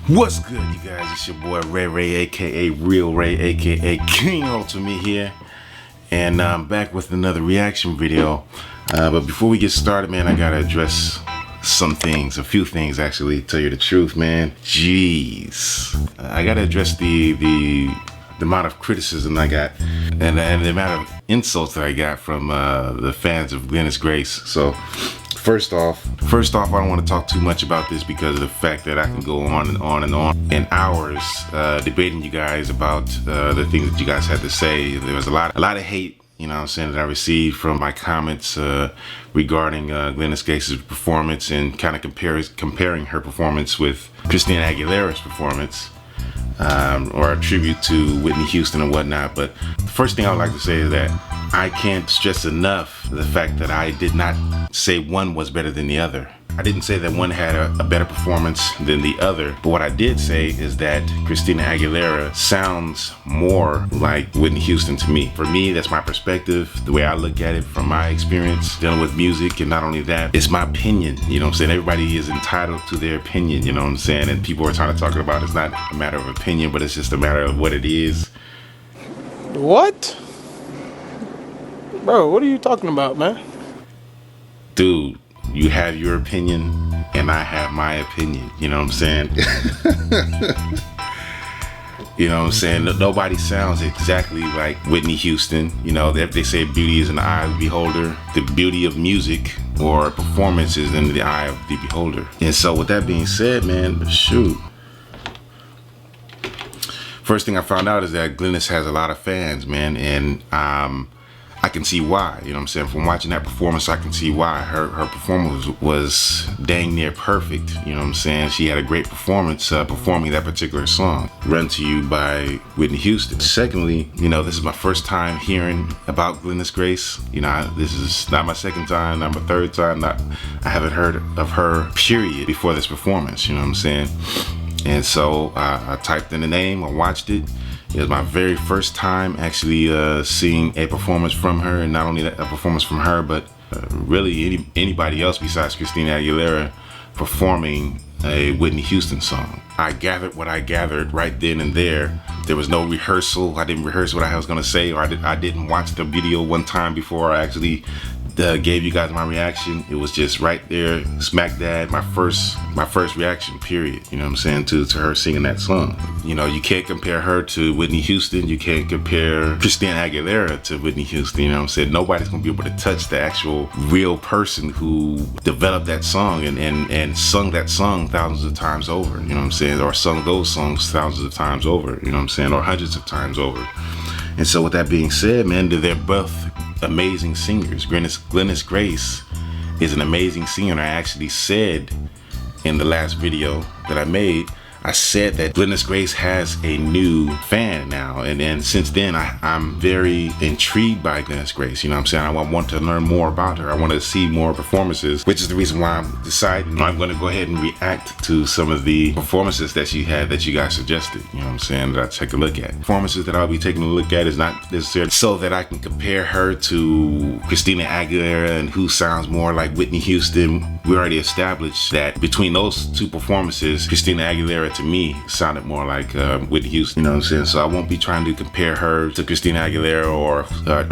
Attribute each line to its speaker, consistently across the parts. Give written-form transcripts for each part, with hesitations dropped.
Speaker 1: What's good, you guys? It's your boy Ray, aka Real Ray, aka King Ultimate here, and I'm back with another reaction video. But before we get started, man, I gotta address a few things actually. To tell you the truth, man. Jeez, I gotta address the amount of criticism I got and the amount of insults that I got from the fans of Glennis Grace. So. First off, I don't want to talk too much about this because of the fact that I can go on and on and on in hours debating you guys about the things that you guys had to say. There was a lot of hate, you know what I'm saying, that I received from my comments regarding Glennis Grace's performance and kind of comparing her performance with Christina Aguilera's performance. Or a tribute to Whitney Houston and whatnot. But the first thing I would like to say is that I can't stress enough the fact that I did not say one was better than the other. I didn't say that one had a better performance than the other, but what I did say is that Christina Aguilera sounds more like Whitney Houston to me. For me, that's my perspective, the way I look at it from my experience dealing with music. And not only that, it's my opinion, you know what I'm saying? Everybody is entitled to their opinion, you know what I'm saying? And people are trying to talk about it's not a matter of opinion, but it's just a matter of what it is.
Speaker 2: What? Bro, what are you talking about, man?
Speaker 1: Dude, you have your opinion and I have my opinion, you know what I'm saying? You know what I'm saying? Nobody sounds exactly like Whitney Houston. You know, they say beauty is in the eye of the beholder. The beauty of music or performance is in the eye of the beholder. And so with that being said, man, shoot. First thing I found out is that Glennis has a lot of fans, man, and I can see why, you know what I'm saying? From watching that performance, I can see why. Her performance was dang near perfect, you know what I'm saying? She had a great performance performing that particular song, Run to You by Whitney Houston. Secondly, you know, this is my first time hearing about Glennis Grace. You know, this is not my second time, not my third time. I haven't heard of her, period, before this performance, you know what I'm saying? And so I typed in the name, I watched it. It was my very first time actually seeing a performance from her, and not only a performance from her, but really anybody else besides Christina Aguilera performing a Whitney Houston song. I gathered what I gathered right then and there. There was no rehearsal. I didn't rehearse what I was gonna say, or I didn't watch the video one time before I actually gave you guys my reaction. It was just right there, smack dab, my first reaction, period. You know what I'm saying, to her singing that song. You know, you can't compare her to Whitney Houston. You can't compare Christina Aguilera to Whitney Houston. You know what I'm saying? Nobody's gonna be able to touch the actual real person who developed that song and sung that song thousands of times over. You know what I'm saying? Or sung those songs thousands of times over. You know what I'm saying? Or hundreds of times over. And so with that being said, man, they're both amazing singers. Glennis Grace is an amazing singer, and I actually said in the last video that I made, I said that Glennis Grace has a new fan now, and since then I'm very intrigued by Glennis Grace. You know what I'm saying? I want to learn more about her. I want to see more performances, which is the reason why I'm deciding I'm going to go ahead and react to some of the performances that she had that you guys suggested. You know what I'm saying? That I take a look at. Performances that I'll be taking a look at is not necessarily so that I can compare her to Christina Aguilera and who sounds more like Whitney Houston. We already established that between those two performances, Christina Aguilera to me sounded more like Whitney Houston. You know what I'm saying? So I won't be trying to compare her to Christina Aguilera or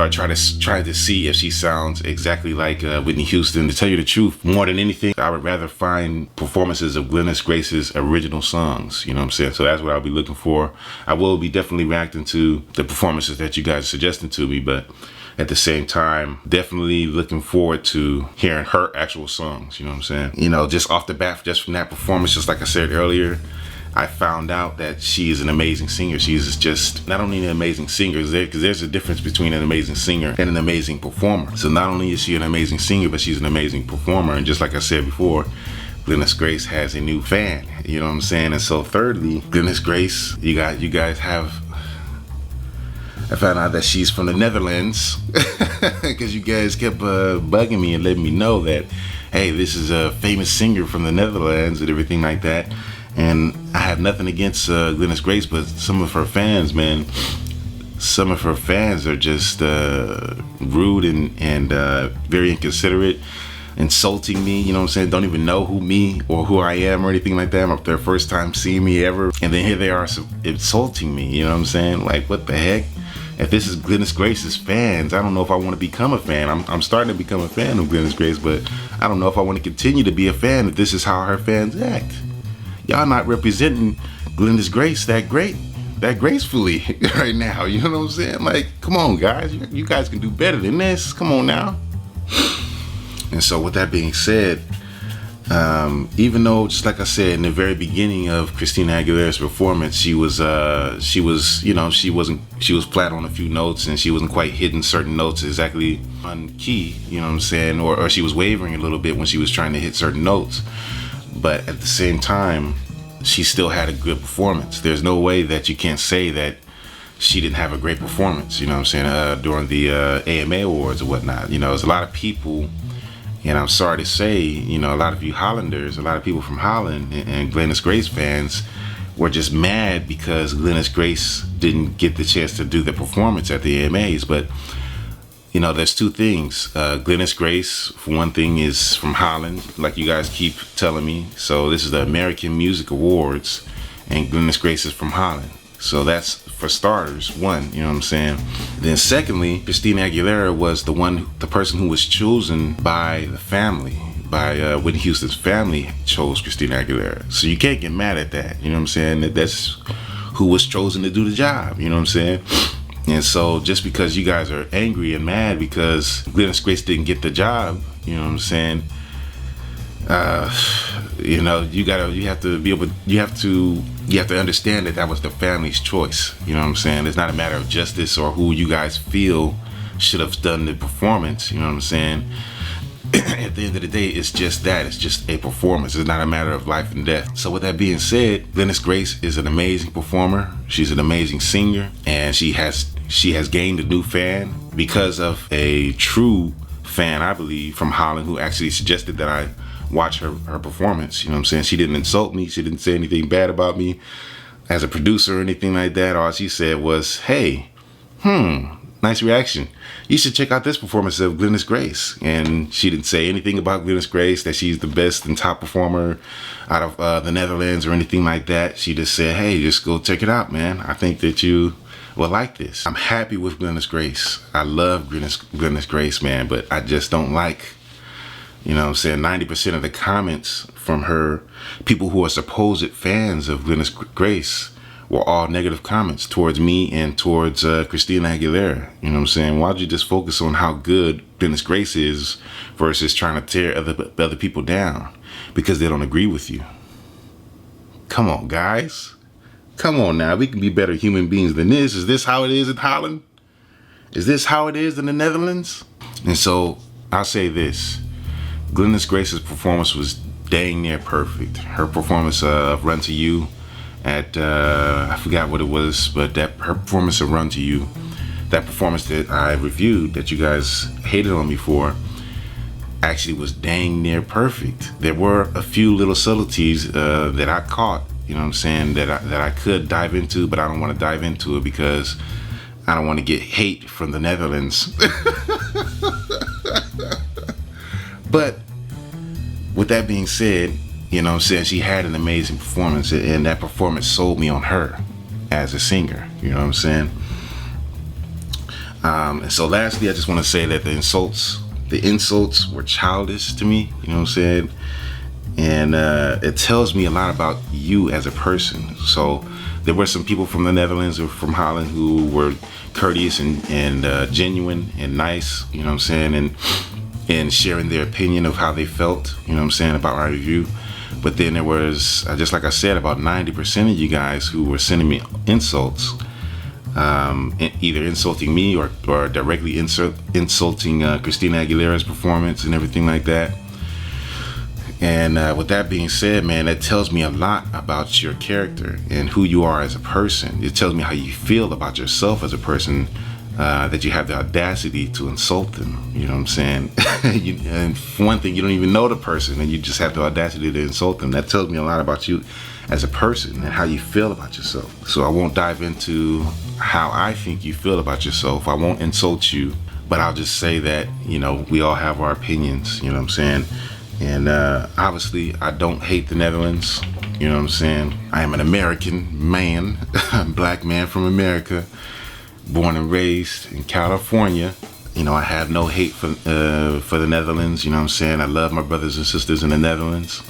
Speaker 1: try to see if she sounds exactly like Whitney Houston. To tell you the truth, more than anything, I would rather find performances of Glennis Grace's original songs. You know what I'm saying? So that's what I'll be looking for. I will be definitely reacting to the performances that you guys are suggesting to me, but at the same time, definitely looking forward to hearing her actual songs. You know what I'm saying? You know, just off the bat, just from that performance, just like I said earlier, I found out that she is an amazing singer. She's just not only an amazing singer, because there's a difference between an amazing singer and an amazing performer. So not only is she an amazing singer, but she's an amazing performer. And just like I said before, Glennis Grace has a new fan. You know what I'm saying? And so thirdly, Glennis Grace, you guys have, I found out that she's from the Netherlands because you guys kept bugging me and letting me know that, hey, this is a famous singer from the Netherlands and everything like that. And I have nothing against Glennis Grace, but some of her fans, man, some of her fans are just rude and very inconsiderate. insulting me, you know what I'm saying, don't even know who I am or anything like that. I'm up their first time seeing me ever, and then here they are insulting me, you know what I'm saying? Like, what the heck? If this is Glennis Grace's fans, I don't know if I want to become a fan. I'm starting to become a fan of Glennis Grace, but I don't know if I want to continue to be a fan if this is how her fans act. Y'all not representing Glennis Grace that gracefully right now, you know what I'm saying? Like, come on, guys, you guys can do better than this. Come on now. And so with that being said, even though, just like I said in the very beginning of Christina Aguilera's performance, she was flat on a few notes, and she wasn't quite hitting certain notes exactly on key, you know what I'm saying, or she was wavering a little bit when she was trying to hit certain notes. But at the same time, she still had a good performance. There's no way that you can't say that she didn't have a great performance, you know what I'm saying, during the AMA Awards or whatnot. You know, there's a lot of people, and I'm sorry to say, you know, a lot of you Hollanders, a lot of people from Holland and Glennis Grace fans were just mad because Glennis Grace didn't get the chance to do the performance at the AMAs. But, you know, there's two things. Glennis Grace, for one thing, is from Holland, like you guys keep telling me. So this is the American Music Awards, and Glennis Grace is from Holland. So that's, for starters, one, you know what I'm saying? Then secondly, Christina Aguilera was the person who was chosen by the family, by Whitney Houston's family chose Christina Aguilera. So you can't get mad at that, you know what I'm saying? That's who was chosen to do the job, you know what I'm saying? And so just because you guys are angry and mad because Glennis Grace didn't get the job, you know what I'm saying? You know, you have to understand that was the family's choice. You know what I'm saying? It's not a matter of justice or who you guys feel should have done the performance. You know what I'm saying? At the end of the day, it's just that. It's just a performance. It's not a matter of life and death. So with that being said, Glennis Grace is an amazing performer. She's an amazing singer, and she has gained a new fan because of a true fan, I believe, from Holland, who actually suggested that I watch her performance. You know what I'm saying? She didn't insult me. She didn't say anything bad about me as a producer or anything like that. All she said was, hey, nice reaction. You should check out this performance of Glennis Grace. And she didn't say anything about Glennis Grace, that she's the best and top performer out of the Netherlands or anything like that. She just said, hey, just go check it out, man. I think that you will like this. I'm happy with Glennis Grace. I love Glennis Grace, man, but I just don't like, you know what I'm saying, 90% of the comments from her, people who are supposed fans of Glennis Grace, were all negative comments towards me and towards Christina Aguilera. You know what I'm saying? Why don't you just focus on how good Glennis Grace is versus trying to tear other people down because they don't agree with you? Come on, guys. Come on now. We can be better human beings than this. Is this how it is in Holland? Is this how it is in the Netherlands? And so I'll say this. Glennis Grace's performance was dang near perfect. Her performance of Run to You at, I forgot what it was, but her performance of Run to You, that performance that I reviewed that you guys hated on me for, actually was dang near perfect. There were a few little subtleties that I caught, you know what I'm saying, that I could dive into, but I don't want to dive into it because I don't want to get hate from the Netherlands. But with that being said, you know what I'm saying, she had an amazing performance, and that performance sold me on her as a singer, you know what I'm saying? And so lastly, I just want to say that the insults were childish to me, you know what I'm saying? And it tells me a lot about you as a person. So there were some people from the Netherlands or from Holland who were courteous and genuine and nice, you know what I'm saying, and sharing their opinion of how they felt, you know what I'm saying, about my review. But then there was, just like I said, about 90% of you guys who were sending me insults, either insulting me or directly insulting Christina Aguilera's performance and everything like that. And with that being said, man, that tells me a lot about your character and who you are as a person. It tells me how you feel about yourself as a person, that you have the audacity to insult them, you know what I'm saying? And for one thing, you don't even know the person and you just have the audacity to insult them. That tells me a lot about you as a person and how you feel about yourself. So I won't dive into how I think you feel about yourself. I won't insult you, but I'll just say that, you know, we all have our opinions, you know what I'm saying? And obviously I don't hate the Netherlands, you know what I'm saying? I am an American man, black man from America, born and raised in California. You know, I have no hate for the Netherlands, you know what I'm saying? I love my brothers and sisters in the Netherlands.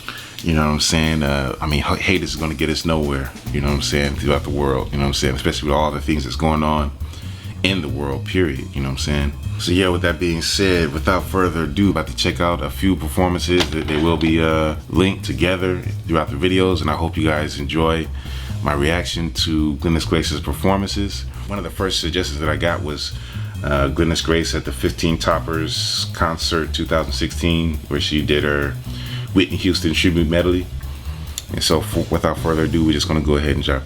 Speaker 1: You know what I'm saying? I mean, hate is going to get us nowhere, you know what I'm saying, throughout the world, you know what I'm saying, especially with all the things that's going on in the world, period, you know what I'm saying? So yeah, with that being said, without further ado, about to check out a few performances that they will be linked together throughout the videos, and I hope you guys enjoy my reaction to Glennis Grace's performances. One of the first suggestions that I got was Glennis Grace at the 15 Toppers concert 2016, where she did her Whitney Houston tribute medley. And so without further ado, we're just gonna go ahead and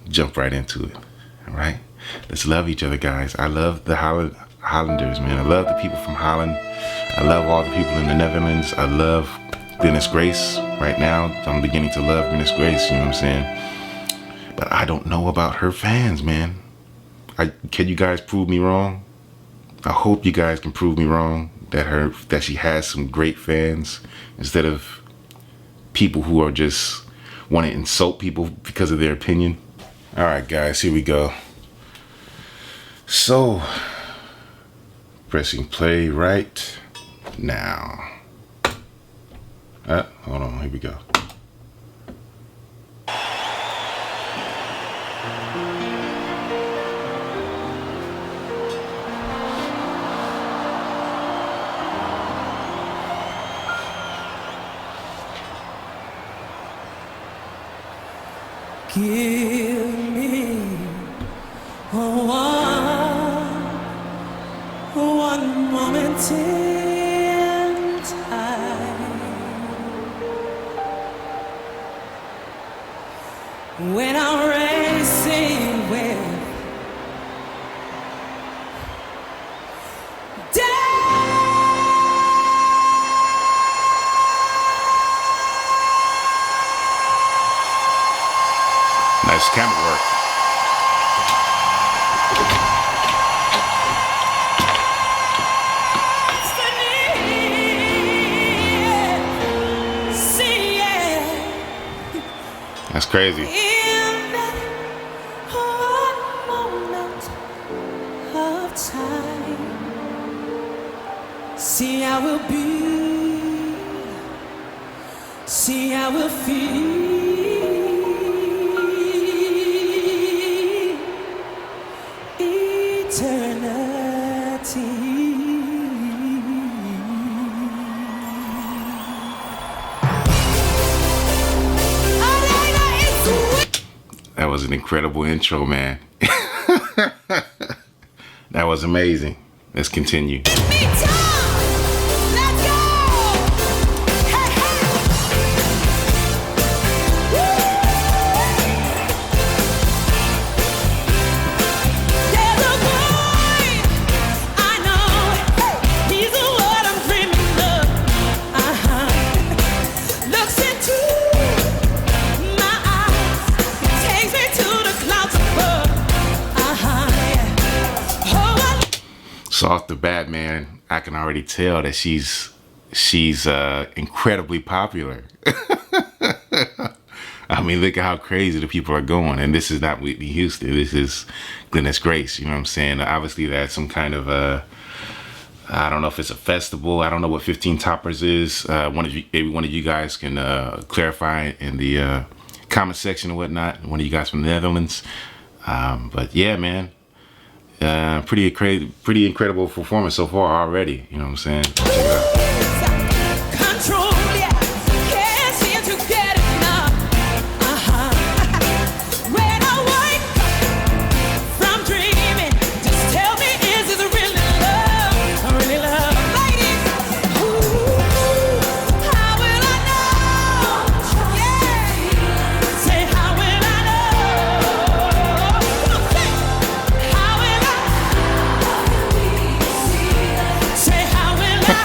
Speaker 1: jump right into it. All right, let's love each other, guys. I love the Hollanders, man. I love the people from Holland. I love all the people in the Netherlands. I love Glennis Grace right now. I'm beginning to love Glennis Grace, you know what I'm saying? But I don't know about her fans, man. Can you guys prove me wrong? I hope you guys can prove me wrong that she has some great fans instead of people who are just want to insult people because of their opinion. All right, guys, here we go. So, pressing play right now. Hold on, here we go.
Speaker 3: Give me one moment in time when I'm racing with
Speaker 1: Nice camera work. That's crazy.
Speaker 3: in that one moment of time. See, I will be, see, I will feel eternity.
Speaker 1: That was an incredible intro, man. That was amazing. Let's continue. So off the bat, man, I can already tell that she's incredibly popular. I mean, look at how crazy the people are going. And this is not Whitney Houston. This is Glennis Grace. You know what I'm saying? Obviously, that's some kind of I don't know if it's a festival. I don't know what 15 Toppers is. Maybe one of you guys can clarify in the comment section or whatnot. One of you guys from the Netherlands. But yeah, man. Pretty incredible performance so far already. You know what I'm saying? Check it out.
Speaker 3: Control, yeah. Can't seem to get enough. When I wake from dreaming, just tell me, is it really love? I really love. Ladies, how will I know? Yeah. Say, how will I know? How will I? Say, how will I know?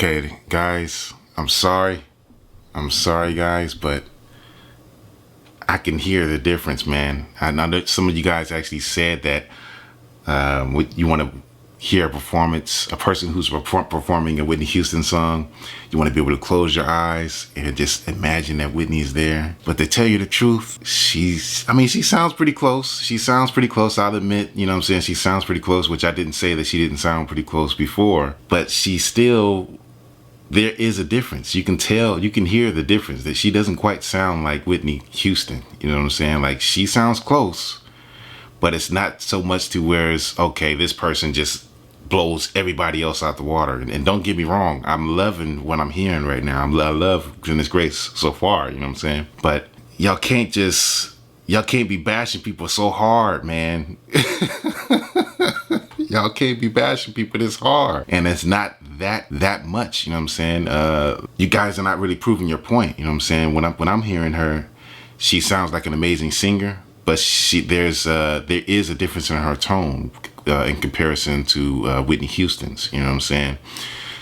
Speaker 1: Okay, guys, I'm sorry. I'm sorry, guys, but I can hear the difference, man. I know that some of you guys actually said that you want to hear a person who's performing a Whitney Houston song. You want to be able to close your eyes and just imagine that Whitney's there. But to tell you the truth, she sounds pretty close. She sounds pretty close. I'll admit, you know what I'm saying? She sounds pretty close, which I didn't say that she didn't sound pretty close before. But there is a difference. You can tell, you can hear the difference, that she doesn't quite sound like Whitney Houston. You know what I'm saying? Like, she sounds close, but it's not so much to where it's, okay, this person just blows everybody else out the water. And don't get me wrong, I'm loving what I'm hearing right now. I love Glennis Grace so far, you know what I'm saying? But y'all can't be bashing people so hard, man. Y'all can't be bashing people this hard. And it's not that much, you know what I'm saying? You guys are not really proving your point, you know what I'm saying? When I'm hearing her, she sounds like an amazing singer, but there is a difference in her tone in comparison to Whitney Houston's, you know what I'm saying?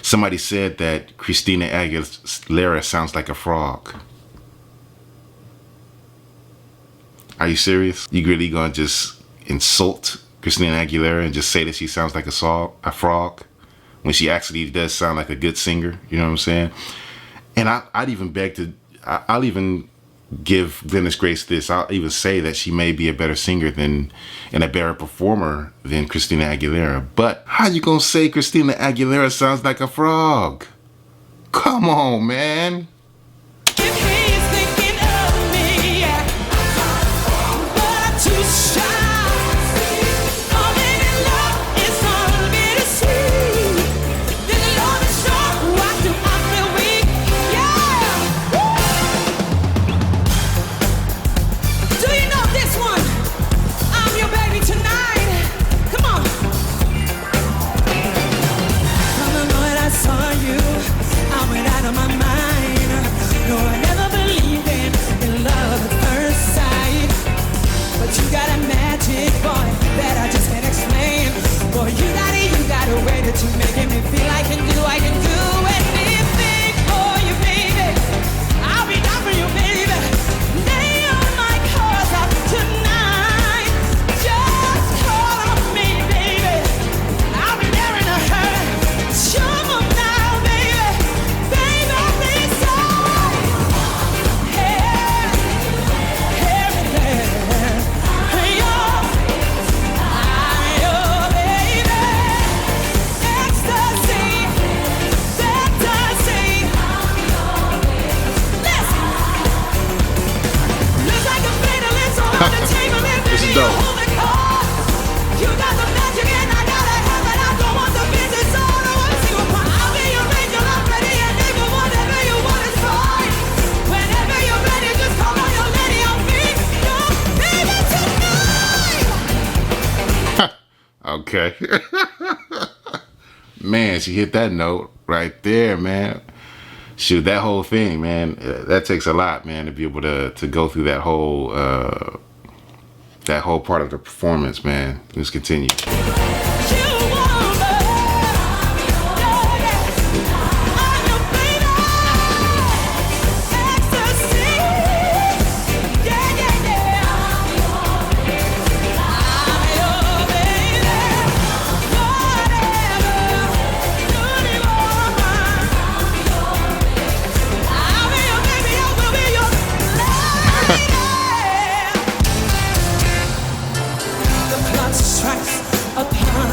Speaker 1: Somebody said that Christina Aguilera sounds like a frog. Are you serious? You really gonna just insult Christina Aguilera and just say that she sounds like a frog when she actually does sound like a good singer? You know what I'm saying? And I'd even give Glennis Grace this. I'll even say that she may be a better singer and a better performer than Christina Aguilera. But how you gonna say Christina Aguilera sounds like a frog? Come on, man.
Speaker 3: If he's thinking of me, but I'm too shy. Falling in love is all bittersweet. This love is short, why do I feel weak? Yeah. Do you know this one? I'm your baby tonight. Come on. From the moment I saw you, I went out of my mind. No, I never believed in love at first sight. But you got a magic, boy, that I just can't explain. Boy, you got a way that you're making me feel I can do anything for you, baby. I'll be down for you, baby. Lay all my cards out tonight. Just call on me, baby. I'll be there in a hurry. Show 'em now, baby. Baby, please say, hey, hey, I'm your baby. Ecstasy, fantasy. Listen, looks like a fatal is on the table and
Speaker 1: This is
Speaker 3: baby, you
Speaker 1: dope.
Speaker 3: hold the card. You got the magic and I gotta have it. I don't want the business all I want you. I'll be your angel, I'm ready and able. Whatever you want is fine. Whenever you're ready, just call on your lady. I'll be your baby tonight.
Speaker 1: Okay. Man, she hit that note right there, man. Shoot, that whole thing, man, that takes a lot, man, to be able to go through that whole part of the performance, man. Let's continue.
Speaker 3: You want me, yeah, yeah. I'm your baby. Ecstasy, yeah, yeah, yeah. I'm your baby. Whatever you want, I'll be your baby. I will be your lady. The clock strikes upon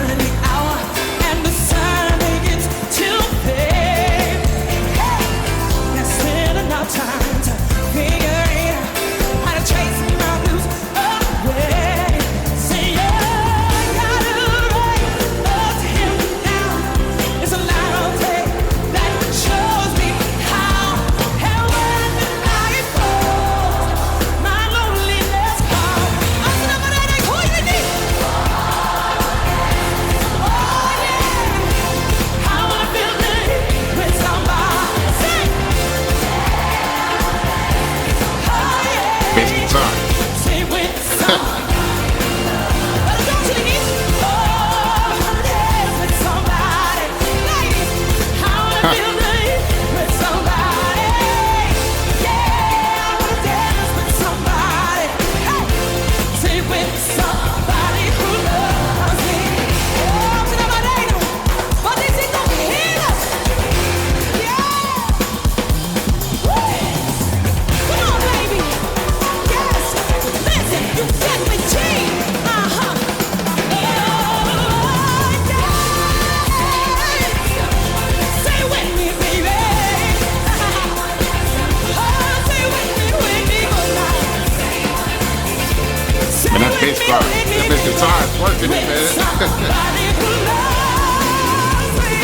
Speaker 1: Fuck. This guitar is working, man.
Speaker 3: Somebody who loves me.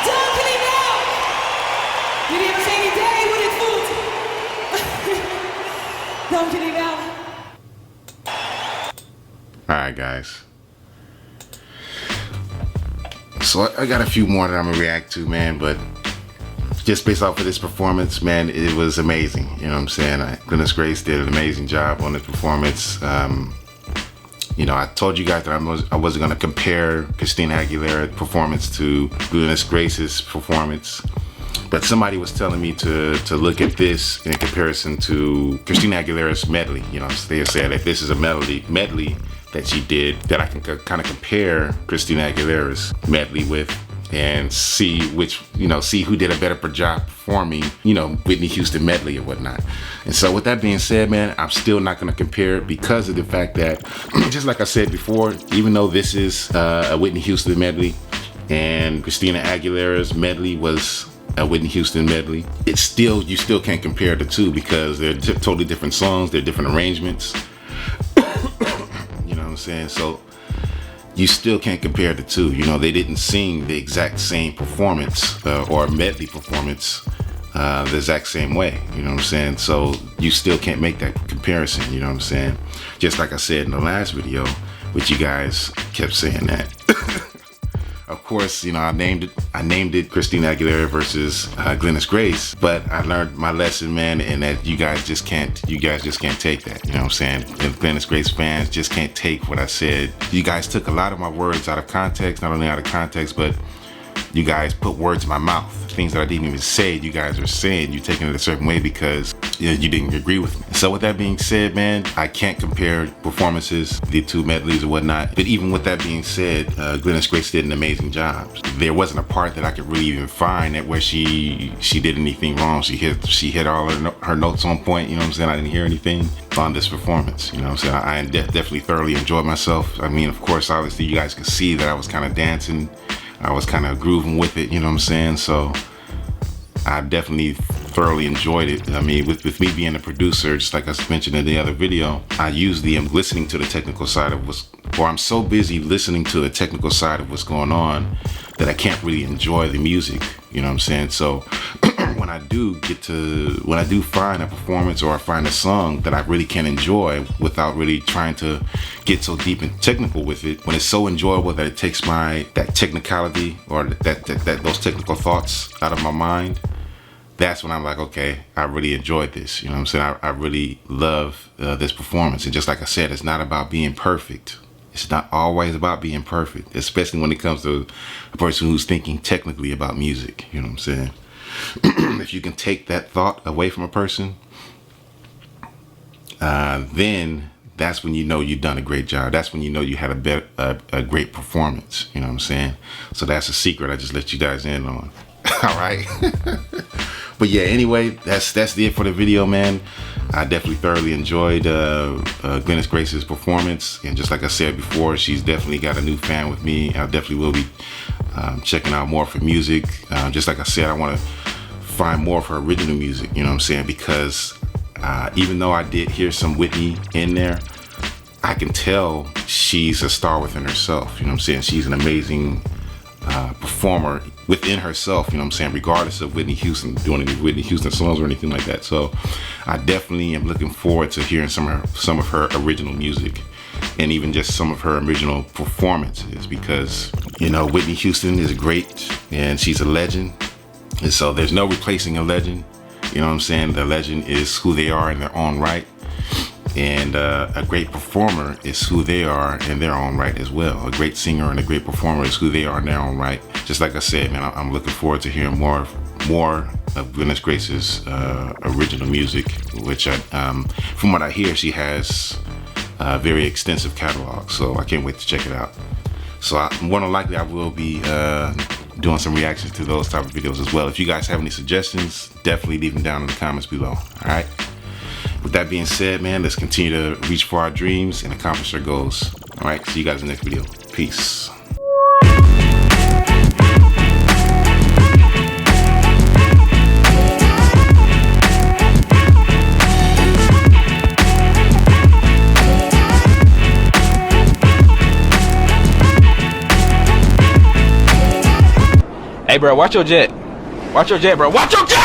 Speaker 3: Don't get it out. You didn't say any day with it food. Don't get it out.
Speaker 1: Alright, guys. So I got a few more that I'm gonna react to, man, but just based off of this performance, man, it was amazing. You know what I'm saying? Glennis Grace did an amazing job on this performance. You know, I told you guys that I wasn't gonna compare Christina Aguilera's performance to Glennis Grace's performance, but somebody was telling me to look at this in comparison to Christina Aguilera's Medley. You know, they said that this is a medley that she did that I can kind of compare Christina Aguilera's Medley with and see which, you know, see who did a better job performing, you know, Whitney Houston Medley or whatnot. And so with that being said, man, I'm still not going to compare it because of the fact that, just like I said before, even though this is a Whitney Houston Medley and Christina Aguilera's Medley was a Whitney Houston medley, you still can't compare the two because they're totally different songs, they're different arrangements. You know what I'm saying? So you still can't compare the two. You know, they didn't sing the exact same performance or medley performance the exact same way. You know what I'm saying? So you still can't make that comparison. You know what I'm saying? Just like I said in the last video, which you guys kept saying that. Of course, you know, I named it Christina Aguilera versus Glennis Grace, but I learned my lesson, man, and that you guys just can't take that. You know what I'm saying? If Glennis Grace fans just can't take what I said. You guys took a lot of my words out of context, not only out of context, but you guys put words in my mouth. Things that I didn't even say, you guys are saying, you're taking it a certain way because you didn't agree with me. So with that being said, man, I can't compare performances, the two medleys or whatnot. But even with that being said, Glennis Grace did an amazing job. There wasn't a part that I could really even find that where she did anything wrong. She hit all her notes on point. You know what I'm saying? I didn't hear anything on this performance. You know what I'm saying? I definitely thoroughly enjoyed myself. I mean, of course, obviously you guys can see that I was kind of dancing. I was kind of grooving with it, you know what I'm saying? So I definitely thoroughly enjoyed it. I mean, with me being a producer, just like I mentioned in the other video, I usually am listening to the technical side of I'm so busy listening to the technical side of what's going on that I can't really enjoy the music, you know what I'm saying? So when I do find a performance or I find a song that I really can enjoy without really trying to get so deep and technical with it, when it's so enjoyable that it takes that technicality or those technical thoughts out of my mind, that's when I'm like, okay, I really enjoyed this. You know what I'm saying? I really love this performance. And just like I said, it's not about being perfect. It's not always about being perfect, especially when it comes to a person who's thinking technically about music. You know what I'm saying? If you can take that thought away from a person, then that's when you know you've done a great job. That's when you know you had a great performance. You know what I'm saying? So that's a secret I just let you guys in on. All right. But yeah, anyway, that's it for the video, man. I definitely thoroughly enjoyed Glennis Grace's performance, and just like I said before, she's definitely got a new fan with me. I definitely will be checking out more of her music. Just like I said, I want to find more of her original music, you know what I'm saying? Because even though I did hear some Whitney in there, I can tell she's a star within herself, you know what I'm saying? She's an amazing performer within herself, you know what I'm saying, regardless of Whitney Houston doing any Whitney Houston songs or anything like that. So I definitely am looking forward to hearing some of her original music and even just some of her original performances, because, you know, Whitney Houston is great and she's a legend, and so there's no replacing a legend. You know what I'm saying? The legend is who they are in their own right, and a great performer is who they are in their own right as well. A great singer and a great performer is who they are in their own right. Just like I said, man, I'm looking forward to hearing more of Glennis Grace's original music, which from what I hear, she has a very extensive catalog, so I can't wait to check it out. So more than likely I will be doing some reactions to those type of videos as well. If you guys have any suggestions, definitely leave them down in the comments below. All right. With that being said, man, let's continue to reach for our dreams and accomplish our goals. All right. See you guys in the next video. Peace.
Speaker 4: Hey, bro, watch your jet. Watch your jet, bro. Watch your jet!